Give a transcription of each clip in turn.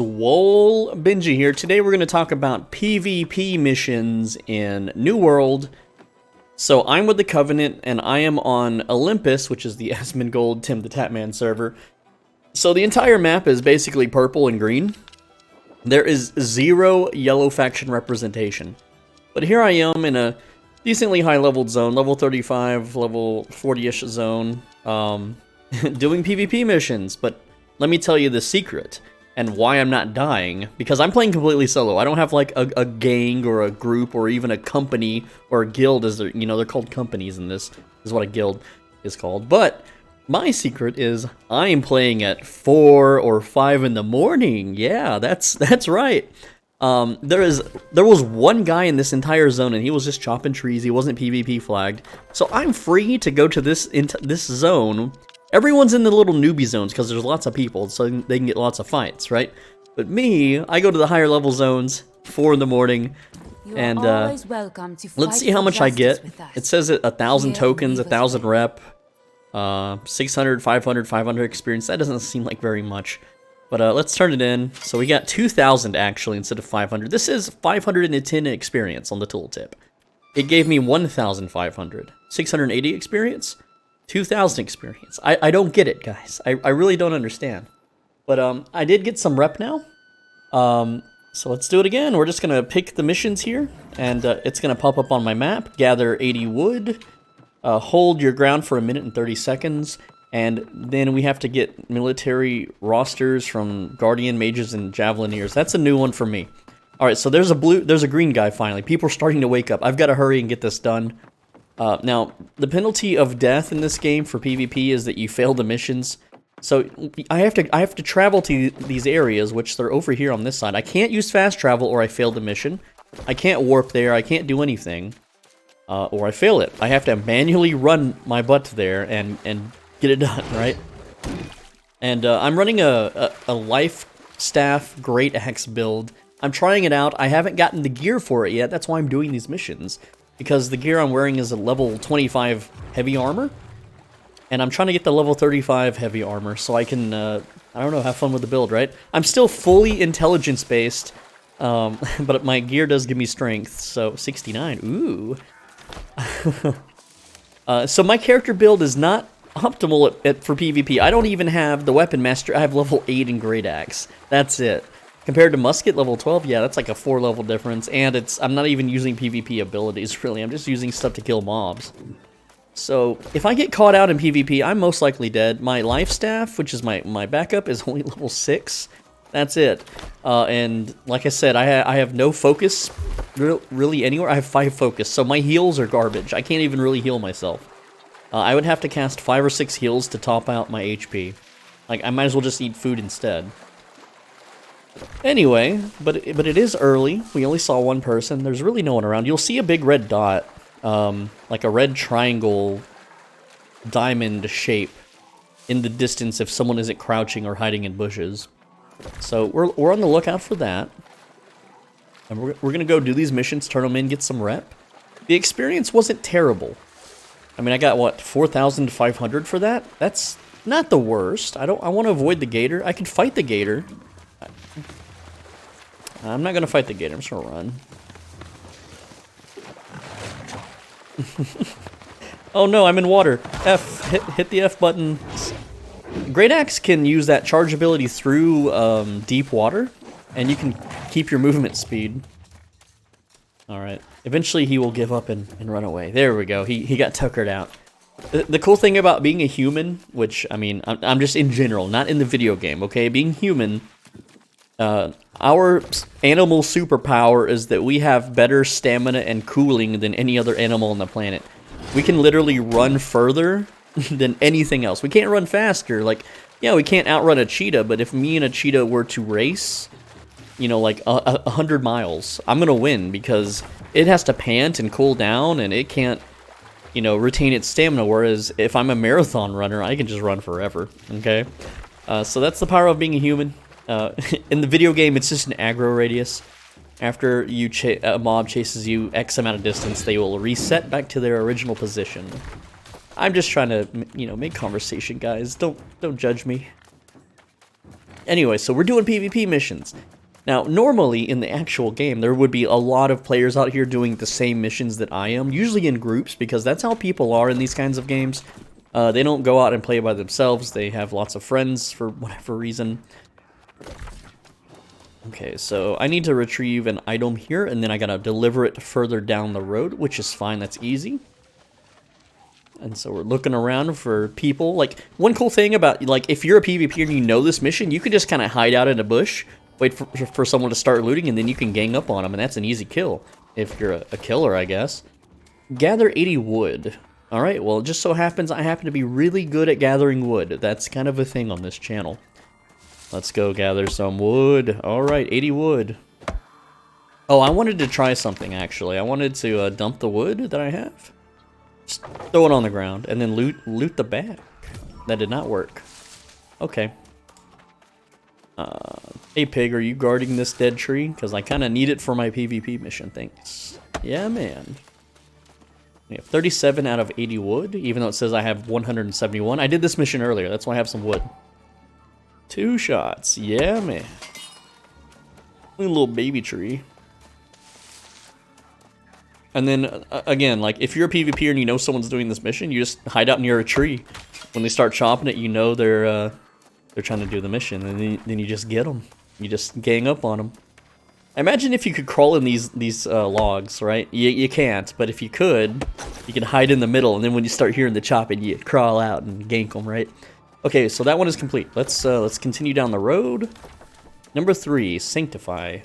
Swole Benji here. Today we're going to talk about PvP missions in New World. So I'm with the Covenant and I am on Olympus, which is the Asmongold Tim the Tatman server. So the entire map is basically purple and green. There is zero yellow faction representation. But here I am in a decently high leveled zone, level 35, level 40-ish zone, doing PvP missions. But let me tell you the secret and why I'm not dying, because I'm playing completely solo. I don't have like a gang or a group or even a company or a guild, as they're, they're called companies in this, is what a guild is called. But my secret is I'm playing at 4 or 5 in the morning. Yeah, that's right. There was one guy in this entire zone and he was just chopping trees. He wasn't PvP flagged. So I'm free to go to this zone. Everyone's in the little newbie zones because there's lots of people, so they can get lots of fights, right? But me, I go to the higher level zones, 4 in the morning, and let's see how much I get. It says 1,000 tokens, 1,000 rep, 600, 500, 500 experience. That doesn't seem like very much, but let's turn it in. So we got 2,000 actually instead of 500. This is 510 experience on the tooltip. It gave me 1,500. 680 experience? 2,000 experience. I don't get it, guys. I really don't understand. But I did get some rep now. So let's do it again. We're just gonna pick the missions here, and it's gonna pop up on my map. Gather 80 wood. Hold your ground for 1 minute and 30 seconds, and then we have to get military rosters from Guardian, Mages, and Javelineers. That's a new one for me. All right, so there's a green guy finally. People are starting to wake up. I've got to hurry and get this done. Now, the penalty of death in this game for PvP is that you fail the missions. So I have to travel to these areas, which they're over here on this side. I can't use fast travel or I fail the mission. I can't warp there. I can't do anything, or I fail it. I have to manually run my butt there and get it done, right? And I'm running a life staff great axe build. I'm trying it out. I haven't gotten the gear for it yet. That's why I'm doing these missions. Because the gear I'm wearing is a level 25 heavy armor, and I'm trying to get the level 35 heavy armor so I can, I don't know, have fun with the build, right? I'm still fully intelligence-based, but my gear does give me strength, so 69, ooh. So my character build is not optimal for PvP. I don't even have the weapon master. I have level 8 in Great Axe. That's it. Compared to Musket level 12, yeah, that's like a 4 level difference, and I'm not even using PvP abilities, really. I'm just using stuff to kill mobs. So, if I get caught out in PvP, I'm most likely dead. My life staff, which is my backup, is only level 6. That's it. And like I said, I have no focus really anywhere. I have 5 focus, so my heals are garbage. I can't even really heal myself. I would have to cast 5 or 6 heals to top out my HP. Like, I might as well just eat food instead. Anyway, but it is early. We only saw one person. There's really no one around. You'll see a big red dot, like a red triangle diamond shape in the distance if someone isn't crouching or hiding in bushes. So we're on the lookout for that. And we're going to go do these missions, turn them in, get some rep. The experience wasn't terrible. I mean, I got, what, 4,500 for that? That's not the worst. I want to avoid the gator. I could fight the gator. I'm not gonna fight the gator, I'm just gonna run. Oh no, I'm in water. F, hit the F button. Great Axe can use that charge ability through deep water, and you can keep your movement speed. Alright, eventually he will give up and run away. There we go, he got tuckered out. The cool thing about being a human, which, I mean, I'm just in general, not in the video game, okay? Being human, our animal superpower is that we have better stamina and cooling than any other animal on the planet. We can literally run further than anything else. We can't run faster. Like, yeah, we can't outrun a cheetah, but if me and a cheetah were to race, like 100 miles, I'm gonna win because it has to pant and cool down, and it can't, retain its stamina, whereas if I'm a marathon runner, I can just run forever, okay? So that's the power of being a human. In the video game, it's just an aggro radius. After a mob chases you X amount of distance, they will reset back to their original position. I'm just trying to, make conversation, guys. Don't judge me. Anyway, so we're doing PvP missions. Now, normally in the actual game, there would be a lot of players out here doing the same missions that I am, usually in groups, because that's how people are in these kinds of games. They don't go out and play by themselves. They have lots of friends for whatever reason. Okay, so I need to retrieve an item here, and then I gotta deliver it further down the road, which is fine, that's easy. And so we're looking around for people. Like, one cool thing about, like, if you're a PvP and you know this mission, you can just kind of hide out in a bush, wait for someone to start looting, and then you can gang up on them, and that's an easy kill, if you're a killer, I guess. Gather 80 wood. Alright, well, it just so happens I happen to be really good at gathering wood. That's kind of a thing on this channel. Let's go gather some wood. Alright, 80 wood. Oh, I wanted to try something, actually. I wanted to dump the wood that I have. Just throw it on the ground, and then loot the bag. That did not work. Okay. Hey, pig, are you guarding this dead tree? Because I kind of need it for my PvP mission, thanks. Yeah, man. We have 37 out of 80 wood, even though it says I have 171. I did this mission earlier, that's why I have some wood. 2 shots. Yeah, man. A little baby tree. And then, again, like, if you're a PvPer and you know someone's doing this mission, you just hide out near a tree. When they start chopping it, you know they're trying to do the mission, and then you just get them. You just gang up on them. Imagine if you could crawl in these logs, right? You can't, but if you could hide in the middle, and then when you start hearing the chopping, you crawl out and gank them, right? Okay, so that one is complete. Let's continue down the road. Number 3, Sanctify.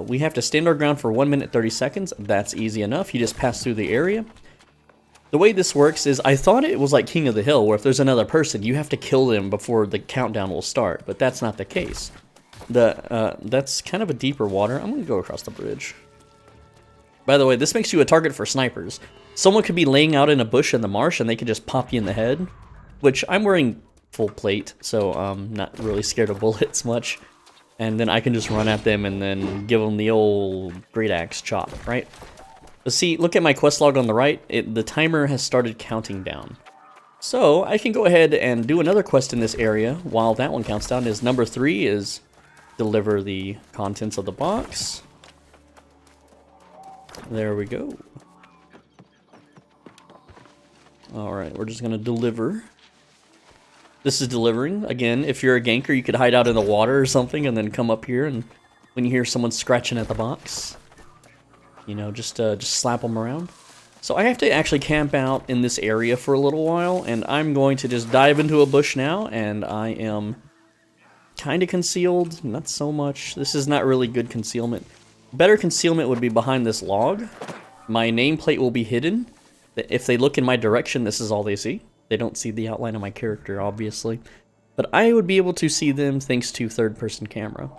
We have to stand our ground for 1 minute 30 seconds. That's easy enough. You just pass through the area. The way this works is, I thought it was like King of the Hill, where if there's another person, you have to kill them before the countdown will start, but that's not the case. That's kind of a deeper water. I'm gonna go across the bridge. By the way, this makes you a target for snipers. Someone could be laying out in a bush in the marsh, and they could just pop you in the head, which I'm wearing full plate, so I'm not really scared of bullets much. And then I can just run at them and then give them the old great axe chop, right? But see, look at my quest log on the right. The timer has started counting down. So I can go ahead and do another quest in this area while that one counts down. Is number 3 is deliver the contents of the box. There we go. Alright, we're just gonna deliver. This is delivering. Again, if you're a ganker, you could hide out in the water or something and then come up here, and when you hear someone scratching at the box, you know, just slap them around. So I have to actually camp out in this area for a little while, and I'm going to just dive into a bush now, and I am kind of concealed, not so much. This is not really good concealment. Better concealment would be behind this log. My nameplate will be hidden. If they look in my direction, this is all they see. They don't see the outline of my character, obviously. But I would be able to see them thanks to third-person camera.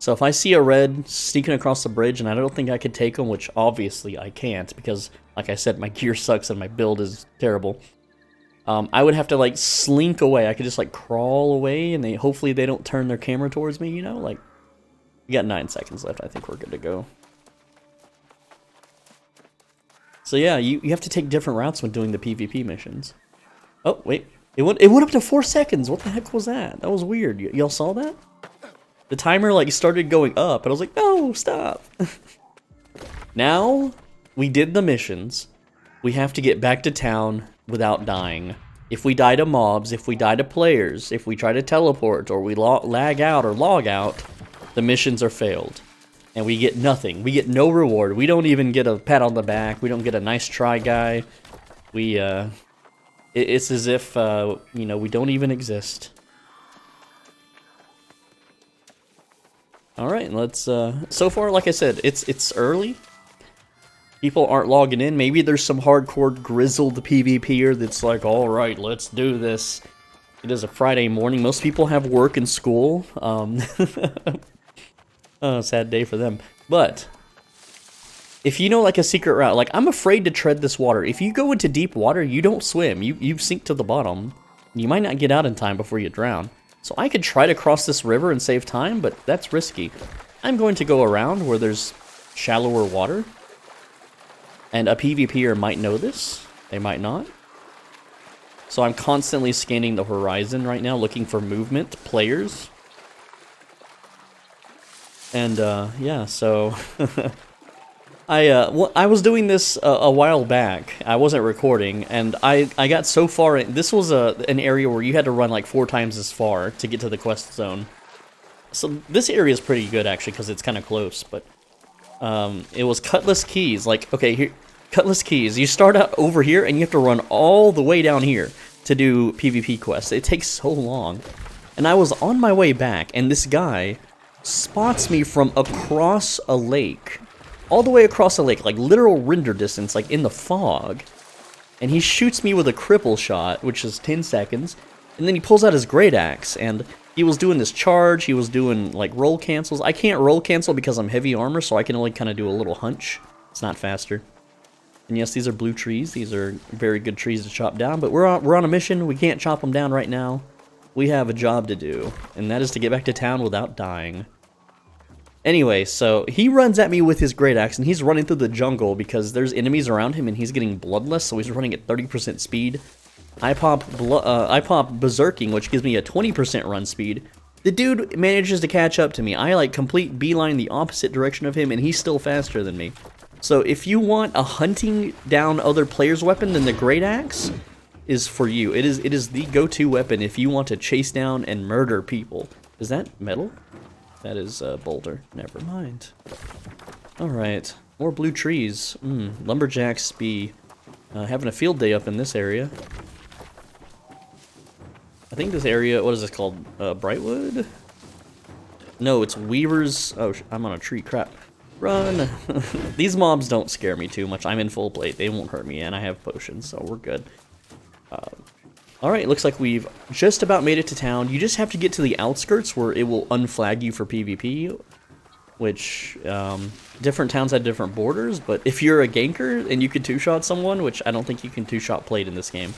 So if I see a red sneaking across the bridge and I don't think I could take them, which obviously I can't because, like I said, my gear sucks and my build is terrible, I would have to, like, slink away. I could just, like, crawl away, and hopefully they don't turn their camera towards me, you know? Like, we got 9 seconds left. I think we're good to go. So yeah, you have to take different routes when doing the PvP missions. Oh, wait. It went up to 4 seconds. What the heck was that? That was weird. Y'all saw that? The timer, like, started going up, and I was like, no, stop. Now, we did the missions. We have to get back to town without dying. If we die to mobs, if we die to players, if we try to teleport, or we lag out or log out, the missions are failed. And we get nothing. We get no reward. We don't even get a pat on the back. We don't get a nice try guy. It's as if, you know, we don't even exist. Alright, let's, so far, like I said, it's early. People aren't logging in. Maybe there's some hardcore grizzled PvPer that's like, alright, let's do this. It is a Friday morning. Most people have work and school. Oh, sad day for them. But if you know, like, a secret route, like, I'm afraid to tread this water. If you go into deep water, you don't swim. You sink to the bottom. You might not get out in time before you drown. So I could try to cross this river and save time, but that's risky. I'm going to go around where there's shallower water. And a PvPer might know this. They might not. So I'm constantly scanning the horizon right now, looking for movement, players. And yeah, so I was doing this a while back. I wasn't recording, and I got so far in. This was an area where you had to run like 4 times as far to get to the quest zone. So this area is pretty good actually because it's kind of close. But it was Cutlass Keys. Like, okay, here, Cutlass Keys. You start out over here, and you have to run all the way down here to do PvP quests. It takes so long. And I was on my way back, and this guy spots me from across a lake. All the way across the lake, like literal render distance, like in the fog. And he shoots me with a cripple shot, which is 10 seconds. And then he pulls out his great axe, and he was doing this charge, he was doing like roll cancels. I can't roll cancel because I'm heavy armor, so I can only kind of do a little hunch. It's not faster. And yes, these are blue trees. These are very good trees to chop down, but we're on a mission. We can't chop them down right now. We have a job to do, and that is to get back to town without dying. Anyway, so he runs at me with his great axe, and he's running through the jungle because there's enemies around him, and he's getting bloodless, so he's running at 30% speed. I pop berserking, which gives me a 20% run speed. The dude manages to catch up to me. I like complete beeline the opposite direction of him, and he's still faster than me. So if you want a hunting down other players' weapon, then the great axe is for you. It is the go-to weapon if you want to chase down and murder people. Is that metal? That is boulder. Never mind. Alright. More blue trees. Lumberjacks be having a field day up in this area. I think this area, what is this called? Brightwood? No, it's Weaver's. Oh, I'm on a tree. Crap. Run! These mobs don't scare me too much. I'm in full plate. They won't hurt me, and I have potions, so we're good. Alright, looks like we've just about made it to town. You just have to get to the outskirts where it will unflag you for PvP, which, different towns have different borders, but if you're a ganker and you can two-shot someone, which I don't think you can two-shot plate in this game,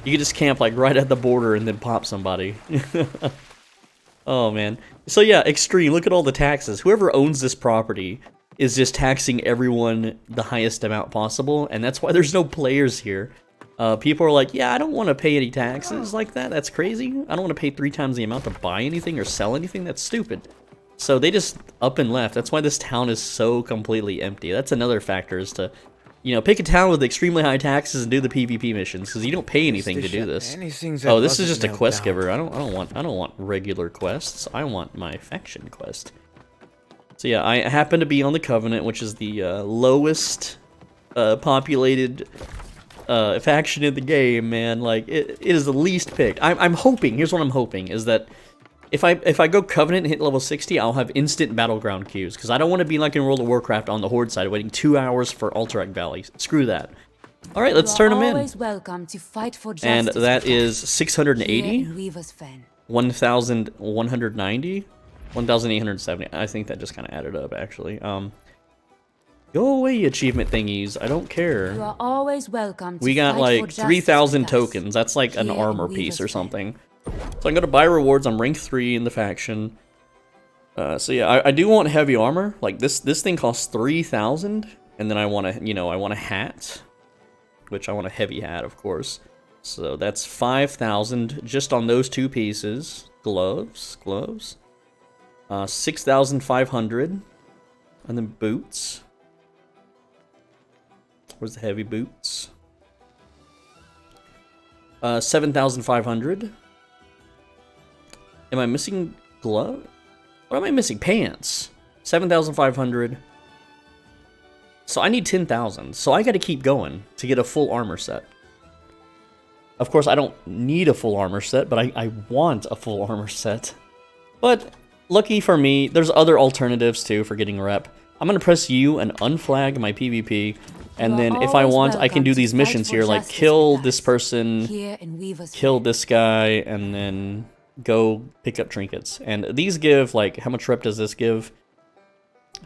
you can just camp, like, right at the border and then pop somebody. Oh, man. So, yeah, extreme. Look at all the taxes. Whoever owns this property is just taxing everyone the highest amount possible, and that's why there's no players here. People are like, yeah, I don't want to pay any taxes like that. That's crazy. I don't want to pay 3 times the amount to buy anything or sell anything. That's stupid. So they just up and left. That's why this town is so completely empty. That's another factor is to, you know, pick a town with extremely high taxes and do the PvP missions because you don't pay anything to do this. Oh, this is just a quest giver. I don't want regular quests. I want my faction quest. So yeah, I happen to be on the Covenant, which is the lowest populated faction in the game, man. Like it is the least picked. I'm hoping. Here's what I'm hoping is that if I go Covenant and hit level 60, I'll have instant battleground queues because I don't want to be like in World of Warcraft on the Horde side, waiting 2 hours for Alterac Valley. Screw that. All right, let's turn them in. Welcome to fight for justice. And that is 680, 1,190, 1,870. I think that just kind of added up, actually. Go away, achievement thingies. I don't care. You are always welcome to we got like 3,000 tokens. That's like an armor piece or something. So I'm going to buy rewards. I'm rank 3 in the faction. So yeah, I do want heavy armor. Like this thing costs 3,000. And then I want to, you know, I want a hat. Which I want a heavy hat, of course. So that's 5,000 just on those 2 pieces. Gloves. 6,500. And then boots. Where's the heavy boots? 7,500. Am I missing glove? What am I missing? Pants. 7,500. So I need 10,000. So I got to keep going to get a full armor set. Of course, I don't need a full armor set, but I want a full armor set. But lucky for me, there's other alternatives too for getting rep. I'm going to press U and unflag my PvP. And then if I want, I can do these missions here, like kill this person, kill this guy, and then go pick up trinkets. And these give, like, how much rep does this give?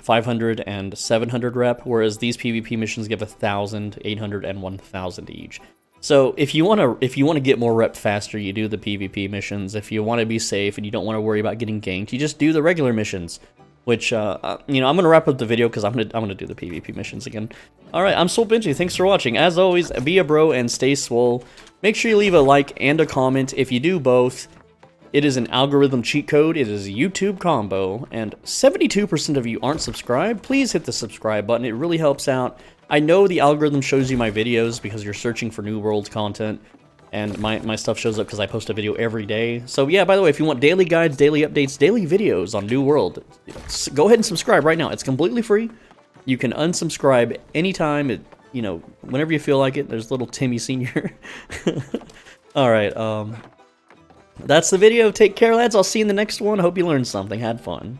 500 and 700 rep, whereas these PvP missions give 1,000, 800, and 1,000 each. So if you want to get more rep faster, you do the PvP missions. If you want to be safe and you don't want to worry about getting ganked, you just do the regular missions. Which, you know, I'm going to wrap up the video because I'm gonna do the PvP missions again. Alright, I'm Soul Benji. Thanks for watching. As always, be a bro and stay swole. Make sure you leave a like and a comment. If you do both, It is an algorithm cheat code, it is a YouTube combo, and 72% of you aren't subscribed. Please hit the subscribe button, it really helps out. I know the algorithm shows you my videos because you're searching for New World content, and my stuff shows up because I post a video every day. So yeah, by the way, if you want daily guides, daily updates, daily videos on New World, go ahead and subscribe right now. It's completely free. You can unsubscribe anytime, you know, whenever you feel like it. There's little Timmy Sr. Alright, that's the video. Take care, lads. I'll see you in the next one. Hope you learned something. Had fun.